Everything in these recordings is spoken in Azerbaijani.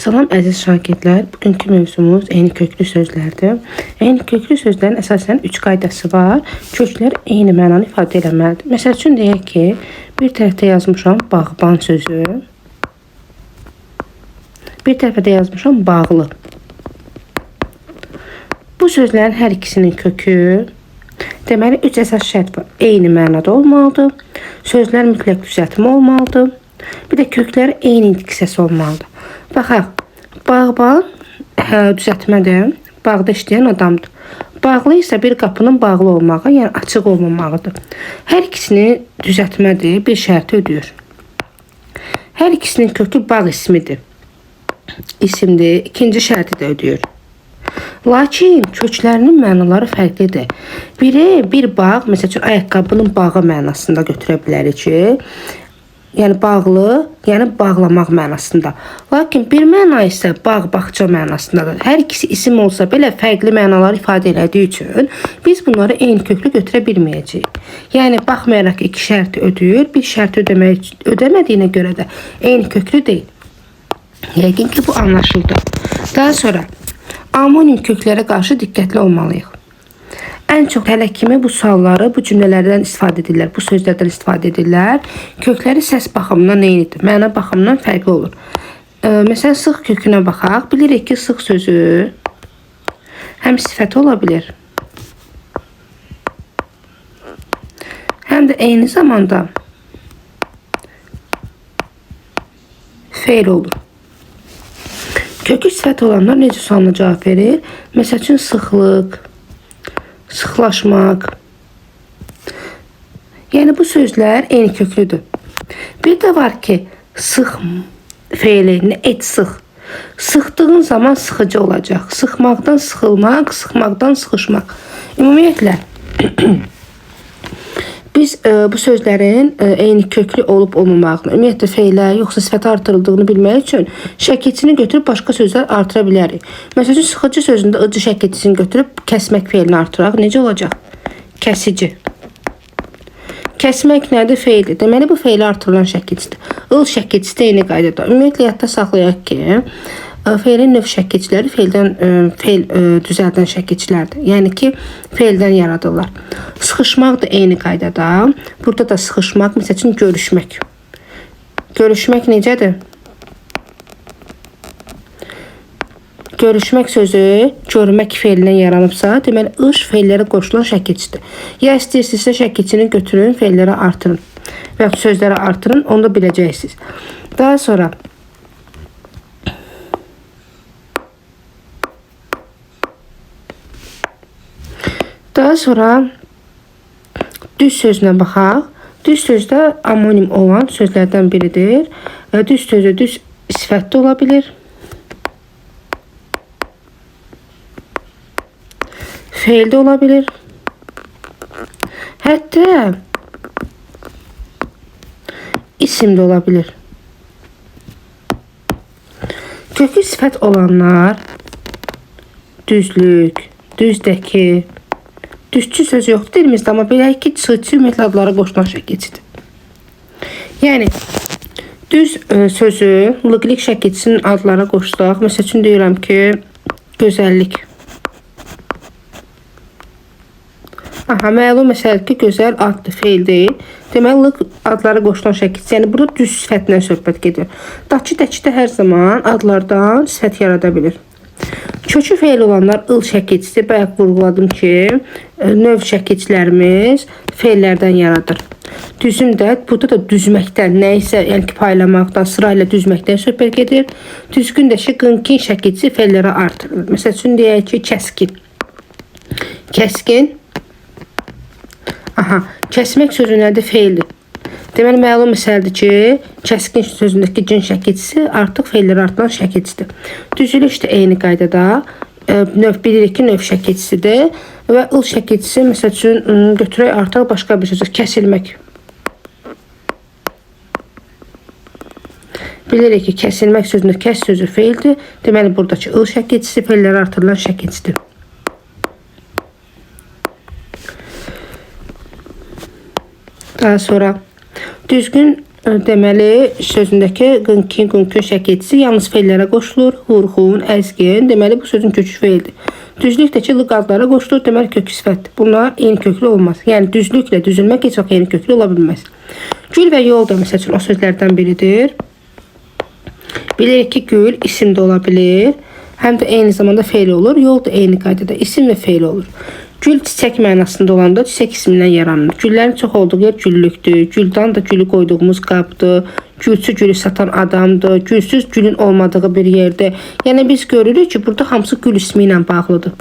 Salam əziz şagirdlər. Bugünkü mövzumuz eyni köklü sözlərdir. Eyni köklü sözlərin əsasən 3 qaydası var. Köklər eyni mənanı ifadə eləməlidir. Məsəl üçün deyək ki, bir tərəfdə yazmışam bağban sözü. Bir tərəfdə də yazmışam bağlı. Bu sözlərin hər ikisinin kökü deməli 3 əsas şərt var. Eyni mənada olmalıdır. Sözlər mütləq düzəltmə olmalıdır. Bir də kökləri eyni diksiyası olmalıdır. Baxaq, bağban düzəltmədir. Bağda işləyən adamdır. Bağlı isə bir qapının bağlı olmağı, yəni açıq olmamağıdır. Hər ikisini düzəltmədir, bir şərti ödəyir. Hər ikisinin kökü bağ ismidir. İsimdir, ikinci şərti də ödəyir. Lakin köklərinin mənaları fərqlidir. Biri bir bağ, məsəl üçün ayaqqabının bağı mənasında götürə bilərik ki, yəni bağlı, yəni bağlamaq mənasında. Lakin bir məna isə bağ, bağça mənasındadır. Hər ikisi isim olsa belə fərqli mənalar ifadə elədiyi üçün biz bunları eyni köklü götürə bilməyəcəyik. Yəni baxmayaraq ki, iki şərti ödəyir, bir şərti ödəmədiyinə görə də eyni köklü deyil. Yəqin ki, bu anlaşıldı. Daha sonra amonim köklərə qarşı diqqətli olmalıyıq. Ən çox hələ kimi bu sualları bu cümlələrdən istifadə edirlər, bu sözlərdən istifadə edirlər. Kökləri səs baxımından eynidir, məna baxımından fərqli olur. Məsələn, sıx kökünə baxaq. Bilirik ki, sıx sözü həm sifət ola bilir, həm də eyni zamanda feil olur. Kökü sifət olanlar necə sualına cavab verir? Məsəl üçün sıxlıq, sıxlaşmaq. Yəni bu sözlər eyni köklüdür. Bir də var ki, sıx feili, et sıx. Sıxdığın zaman sıxıcı olacaq. Sıxmaqdan sıxılmaq, sıxmaqdan sıxışmaq. Ümumiyyətlə biz bu sözlərin eyni köklü olub olmamağını, ümumiyyətlə feylə yoxsa sifətə artırıldığını bilmək üçün şəkilçini götürüb başqa sözlər artıra bilərik. Məsələn, sıxıcı sözündə ıcı şəkilçisini götürüb kəsmək feylini artıraq. Necə olacaq? Kəsici. Kəsmək nədir? Feildir. Deməli, bu feyli artırılan şəkilçidir. Il şəkilçisi də eyni qaydada. Ümumiyyətlə, yadda saxlayaq ki, feilin növ şəkilçiləri feil düzəldən şəkilçilərdir. Yəni ki, feildən yaradırlar. Sıxışmaq da eyni qaydada. Burada da sıxışmaq, məsəl üçün görüşmək. Görüşmək necədir? Görüşmək sözü görmək feilindən yaranıbsa, deməli, ış feillərə qoşulan şəkilçidir. Ya istəyirsinizsə şəkilçini götürün, feilləri artırın və ya sözləri artırın, onu da biləcəksiniz. Daha sonra düz sözünə baxaq. Düz sözdə amonim olan sözlərdən biridir. Düz sözü düz sifətdə ola bilir. Feildə ola bilir. Hətta isimdə ola bilir. Kökü sifət olanlar düzlük, düzdəki, düzçü söz yoxdur dilimizdə, amma belə ki, çıxıcı ümumiyyətlə adlara qoşulan şəkilçidir. Yəni, düz sözü lığlik şəkilçisinin adlara qoşulaq. Məsəl üçün deyirəm ki, gözəllik. Məlum məsələ ki, gözəl addır, feil deyil. Deməli, lıq adlara qoşulan şəkilçisi. Yəni, burada düz sifətlə söhbət gedir. Dakı, dəkidə hər zaman adlardan sifət yarada bilir. Kökü feil olanlar ıl şəkilçisi. Bayaq vurğuladım ki, növ şəkilçilərimiz feillərdən yaradır. Düzüm də, burada da düzməkdən, nəyisə, yəni ki, paylamaqdan, sırayla düzməkdən söhbət gedir. Düzgün də ki, qınkin şəkilçisi feillərə artırılır. Məsəl üçün deyək ki, kəskin. Kəskin. Kəsmək sözü nədir? Feildir. Deməli, məlum məsələdir ki, kəskin sözündəki cin şəkilçisi artıq feilləri artılan şəkilçisidir. Düzülüş də eyni qaydada bilirik ki, növ şəkilçisidir və ıl şəkilçisi, məsəl üçün, götürək artıq başqa bir sözü, kəsilmək. Bilirik ki, kəsilmək sözündə kəs sözü feildir. Deməli, buradakı ıl şəkilçisi feilləri artırılan şəkilçisidir. Daha sonra düzgün deməli sözündəki qınkin, qınkün şəkilçisi yalnız feillərə qoşulur. Vurğun, əzgin. Deməli bu sözün kökü feildir. Düzlükdəki lık adlara qoşulur. Deməli kökü sifətdir. Bunlar eyni köklü olmaz. Yəni düzlüklə düzülmək heç vaxt eyni köklü ola bilməz. Gül və yol da məsəl üçün o sözlərdən biridir. Bilirik ki, gül isim də ola bilir. Həm də eyni zamanda feil olur. Yol da eyni qaydada isim və feil olur. Gül çiçək mənasında olanda çiçək ismindən yaranır. Güllərin çox olduğu yer güllükdür. Güldan da gülü qoyduğumuz qabdır. Gülçü gülü satan adamdır. Gülsüz gülün olmadığı bir yerdir. Yəni biz görürük ki, burada hamısı gül ismi ilə bağlıdır.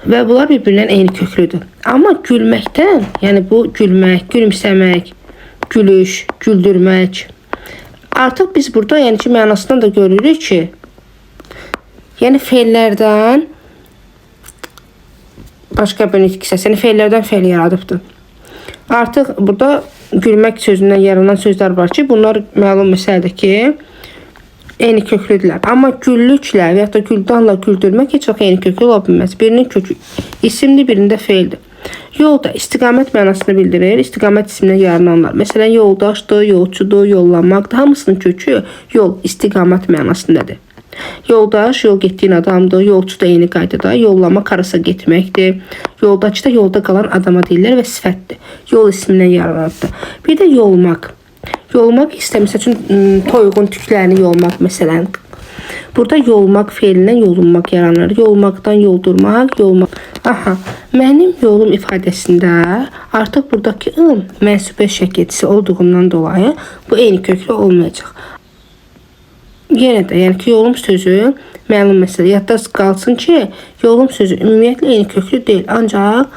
Və bunlar bir-birindən eyni köklüdür. Amma gülməkdən, yəni bu gülmək, gülümsəmək, gülüş, güldürmək. Artıq biz burada yəni ki, mənasından da görürük ki, yəni feillərdən başqa bir nitq hissəsi, yəni feillərdən feil yaradıbdır. Artıq burada gülmək sözündən yaranan sözlər var ki, bunlar məlum məsələdir ki, eyni köklüdürlər. Amma güllüklə və ya da güldanla güldürmək heç vaxt eyni köklü ola bilməz. Birinin kökü isimli, birində feildir. Yol da istiqamət mənasını bildirir. İstiqamət ismindən yarananlar. Məsələn, yoldaşdır, yolçudur, yollanmaqdır. Hamısının kökü yol, istiqamət mənasındadır. Yoldaş, yol getdiyin adamdır. Yolçu da eyni qaydada. Yollamaq harasa getməkdir. Yoldaçı da yolda qalan adama deyirlər və sifətdir. Yol ismindən yaranırdır. Bir də yolmaq. Yolmaq istəmirsə üçün toyuğun tüklərini yolmaq məsələn. Burada yolmaq feilindən yolunmaq yaranır. Yolmaqdan yoldurmaq, yolmaq. Aha, mənim yolum ifadəsində artıq buradakı mənsubə şəkilçisi olduğundan dolayı bu eyni köklü olmayacaq. Yenə də, yəni ki, yolum sözü məlum məsələ. Yadda qalsın ki, yolum sözü ümumiyyətlə eyni köklü deyil. Ancaq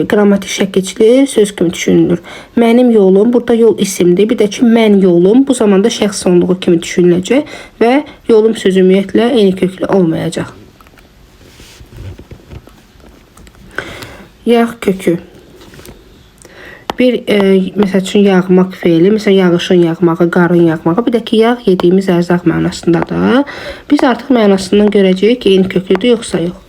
qrammatik şəkilçili söz kimi düşünülür. Mənim yolum, burada yol isimdir. Bir də ki, mən yolum bu zamanda şəxs sonluğu kimi düşünüləcək və yolum sözü ümumiyyətlə eyni köklü olmayacaq. Yağ kökü. Bir məsəl üçün yağmaq feili, məsələn yağışın yağmağı, qarın yağmağı, bir də ki yağ yediyimiz ərzaq mənasındadır. Biz artıq mənasından görəcəyik ki, eyni köklüdür yoxsa yox.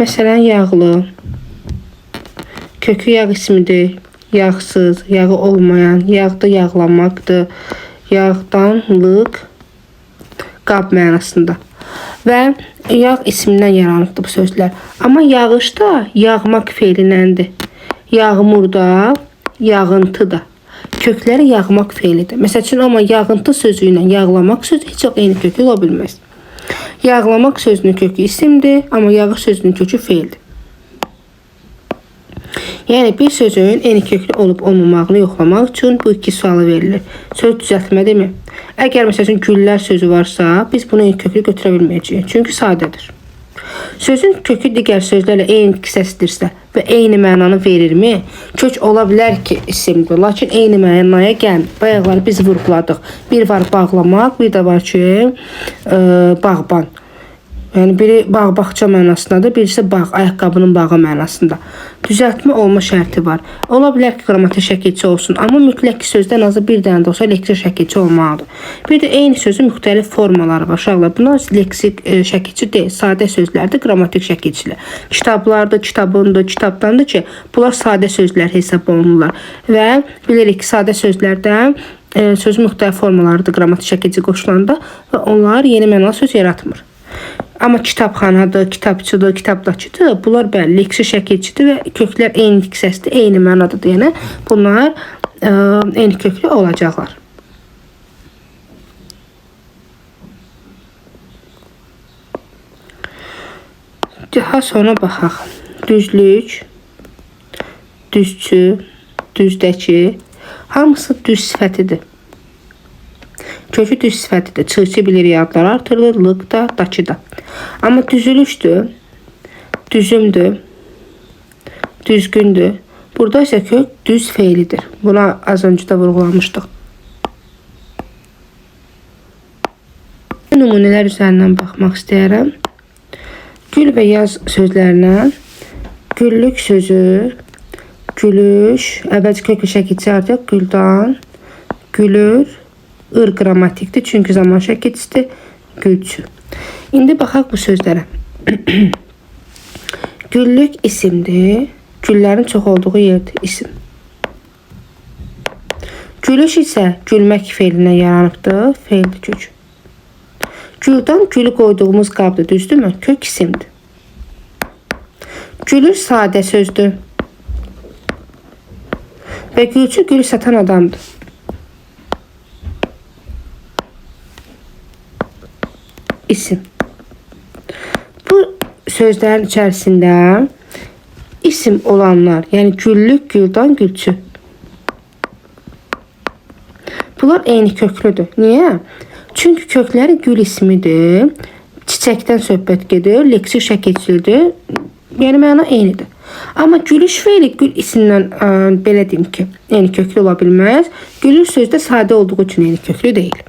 Məsələn yağlı, kökü yağ ismidir, yağsız, yağı olmayan, yağda yağlanmaqdır, yağdanlıq, qab mənasında. Və yağ ismindən yaranıbdır bu sözlər. Amma yağış da yağmaq feilindəndir. Yağmur da, yağıntı da. Kökləri yağmaq feilidir. Məsəl üçün, amma yağıntı sözü ilə yağlamaq sözü heç vaxt eyni köklü ola bilməz. Yağlamaq sözünün kökü isimdir, amma yağış sözünün kökü feildir. Yəni bir sözün eyni köklü olub olmamağını yoxlamaq üçün bu iki sualı verilir. Söz düzəltmə mi? Əgər məsələn güllər sözü varsa, biz bunu eyni köklü götürə bilməyəcəyik. Çünki sadədir. Sözün kökü digər sözlərlə eyni kisəsidirsə və eyni mənanı verirmi? Kök ola bilər ki, isimdir, lakin eyni mənaya gəlmir. Bayaqları biz vurğuladıq. Bir var bağlamaq, bir də var ki, bağban. Yəni biri bağ-bağça mənasındadır, birisi bağ, ayaqqabının bağı mənasında. Düzəltmə olma şərti var. Ola bilər ki, qrammatik şəkilçi olsun, amma mütləq ki, sözdən azı bir dənə də olsa leksik şəkilçi olmalıdır. Bir də eyni sözün müxtəlif formaları var. Uşaqlar, bunlar leksik şəkilçi deyil, sadə sözlərdir, qrammatik şəkilçilər. Kitablardır, kitabındır, kitabdandır ki, bunlar sadə sözlər hesab olunurlar. Və bilirik ki, sadə sözlərdən sözün müxtəlif formalarıdır qrammatik şəkilçi qoşulanda və onlar yeni mənalı söz yaratmır. Amma kitabxanadır, kitabçıdır, kitabdakıdır. Bunlar bəli, leksik şəkilçidir və köklər eyni diksəsidir, eyni mənadadır. Yəni bunlar eyni köklü olacaqlar. Daha sonra baxaq. Düzlük, düzçü, düzdəki hamısı düz sifətidir. Kökü düz sifətidir. Çığçı bilir yadlar artırılır, lıq da, dakı da. Amma düzülüşdür, düzümdür, düzgündür. Burada isə kök düz feilidir. Buna az öncə də vurğulamışdıq. Nümunələr üzərindən baxmaq istəyirəm. Gül və yaz sözlərindən güllük sözü, gülüş, əvvəlcə köklü şəkilçi artıq güldan, gülür, ır qrammatikdir, çünki zaman şəkilçisidir, gülçü. İndi baxaq bu sözlərə. Güllük isimdir, Güllərin çox olduğu yerdir. İsim. Gülüş isə gülmək feilindən yaranıbdır. Feildir kök. Güldan gülü qoyduğumuz qabdır, düzdürmü? Kök isimdir. Gülür sadə sözdür. Və gülçü gülü satan adamdır. İsim. Bu sözlərin içərisində isim olanlar, yəni güllük, güldan, gülçü. Bunlar eyni köklüdür. Niyə? Çünki kökləri gül ismidir. Çiçəkdən söhbət gedir, leksik şəkilçilidir. Yəni məna eynidir. Amma gülüş feili gül isimdən belə deyim ki, eyni köklü ola bilməz. Gülüş sözdə sadə olduğu üçün eyni köklü deyil.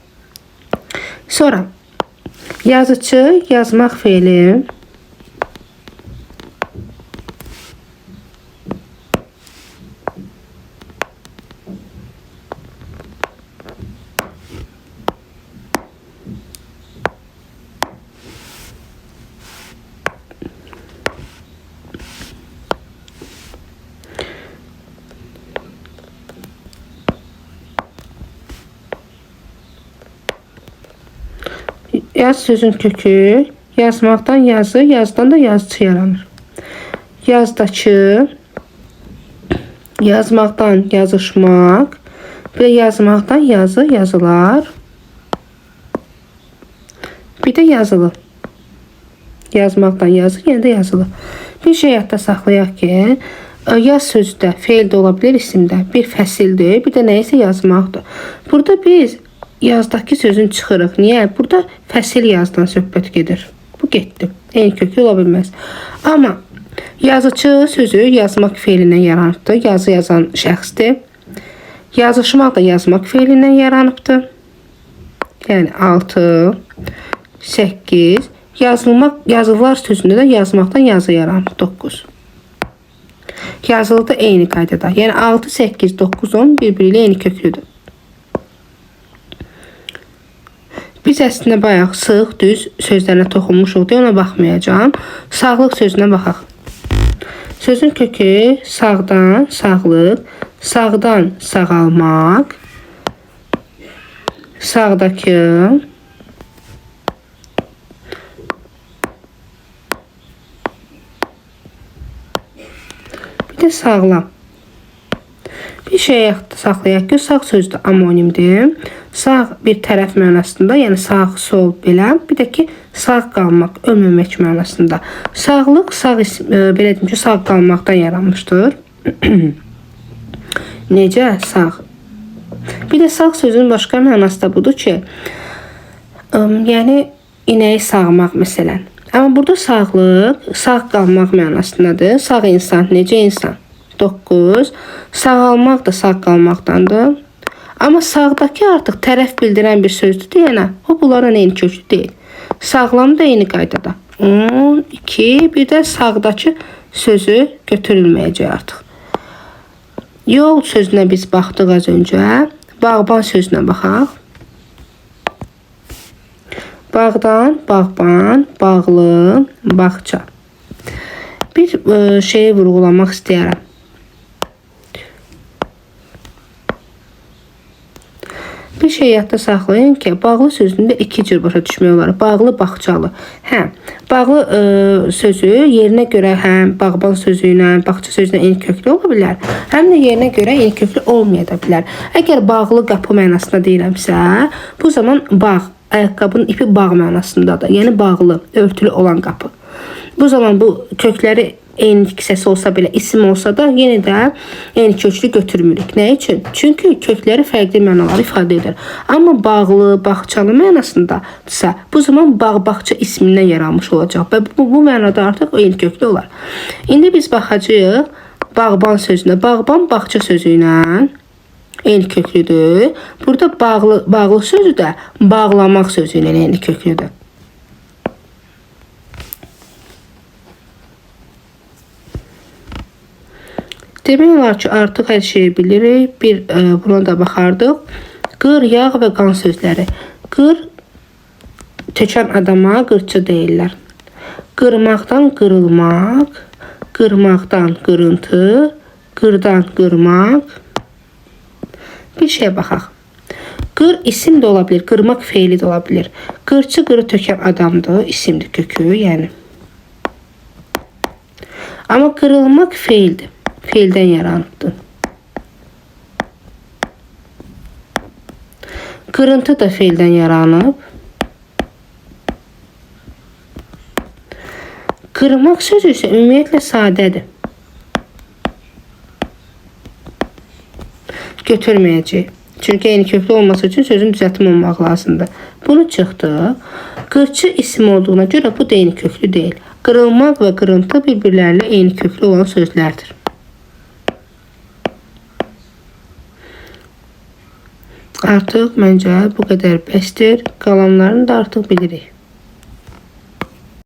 Sonra yazıcı, yazmaq feili. Yaz sözün kökü, yazmaqdan yazı, yazdan da yazıcı yaranır. Yazdakı, yazmaqdan yazışmaq, bir də yazmaqdan yazı, yazılar, bir də yazılı. Yazmaqdan yazı, yenə də yazılı. Bir şey yadda saxlayaq ki, yaz sözü də feil də ola bilər, isim də. Bir fəsildir, bir də nəyisə yazmaqdır. Burada biz yazdakı sözün çıxırıq. Niyə? Burada fəsil yazdan söhbət gedir. Bu getdi. Eyni köklü ola bilməz. Amma yazıcı sözü yazmaq feilindən yaranıbdır. Yazı yazan şəxsdir. Yazışmaq da yazmaq feilindən yaranıbdır. Yəni 6, 8. Yazılmaq, yazılar sözündə də yazmaqdan yazı yaranıb 9. Yazılı da eyni qaydada. Yəni 6, 8, 9, 10 bir-biri ilə eyni köklüdür. Biz əslində bayaq sığ, düz sözlərine toxunmuşuq deyə ona baxmayacağım. Sağlıq sözünə baxaq. Sözün kökü sağdan, sağlıq, sağdan sağalmaq, sağdakı, bir də sağlam. Bir şey saxlayaq ki, sağ sözü də amonimdir. Sağ bir tərəf mənasında, yəni sağ, sol belə. Bir də ki, sağ qalmaq, ölməmək mənasında. Sağlıq, sağ belə deyim ki, sağ qalmaqdan yaranmışdır. Necə? Sağ. Bir də sağ sözün başqa mənası da budur ki, yəni inəyi sağmaq məsələn. Amma burada sağlıq, sağ qalmaq mənasındadır. Sağ insan, necə insan? 9. Sağalmaq da sağ qalmaqdandır. Amma sağdakı artıq tərəf bildirən bir sözdür deyənə, o bunların eyni köklü deyil. Sağlam da eyni qaydada. 10, 2, bir də sağdakı sözü götürülməyəcək artıq. Yol sözünə biz baxdıq az öncə. Bağban sözünə baxaq. Bağdan, bağban, bağlı, bağça. Bir şeyi vurğulamaq istəyərəm. Bir şey yadda saxlayın ki, bağlı sözündə iki cür başa düşmək olar. Bağlı, bağçalı. Hə, bağlı sözü yerinə görə həm bağban sözü ilə, bağça sözü ilə eyni köklü ola bilər. Həm də yerinə görə eyni köklü olmaya da bilər. Əgər bağlı qapı mənasında deyirəmsə, bu zaman bağ, ayaqqabının ipi bağ mənasındadır. Yəni bağlı, örtülü olan qapı. Bu zaman bu kökləri eyni kisəsi olsa belə, isim olsa da yenə də eyni köklü götürmürük. Nə üçün? Çünki kökləri fərqli mənaları ifadə edir. Amma bağlı, bağçalı mənasındadırsa, bu zaman bağ-bağça ismindən yaranmış olacaq və bu mənada artıq eyni köklü olar. İndi biz baxacağıq bağban sözünə. Bağban bağça sözü ilə eyni köklüdür. Burada bağlı sözü də bağlamaq sözü ilə eyni köklüdür. Demək olar ki, artıq hər şeyi bilirik. Buna da baxardıq. Qır, yağ və qan sözləri. Qır, tökən adama qırçı deyirlər. Qırmaqdan qırılmaq, qırmaqdan qırıntı, qırdan qırmaq. Bir şeye baxaq. Qır isim də ola bilər, qırmaq feili də ola bilər. Qırçı qırı tökən adamdır, isimdir kökü, yəni. Amma qırılmaq feildir, feildən yaranıbdır. Qırıntı da feildən yaranıb. Qırmaq sözü isə ümumiyyətlə sadədir. Götürməyəcək. Çünki eyni köklü olması üçün sözün düzəltimi olmaq lazımdır. Bunu çıxdı. Qırçı isim olduğuna görə bu da eyni köklü deyil. Qırılmaq və qırıntı bir-birlərlə eyni köklü olan sözlərdir. Artıq məncə bu qədər bəsdir. Qalanlarını da artıq bilirik.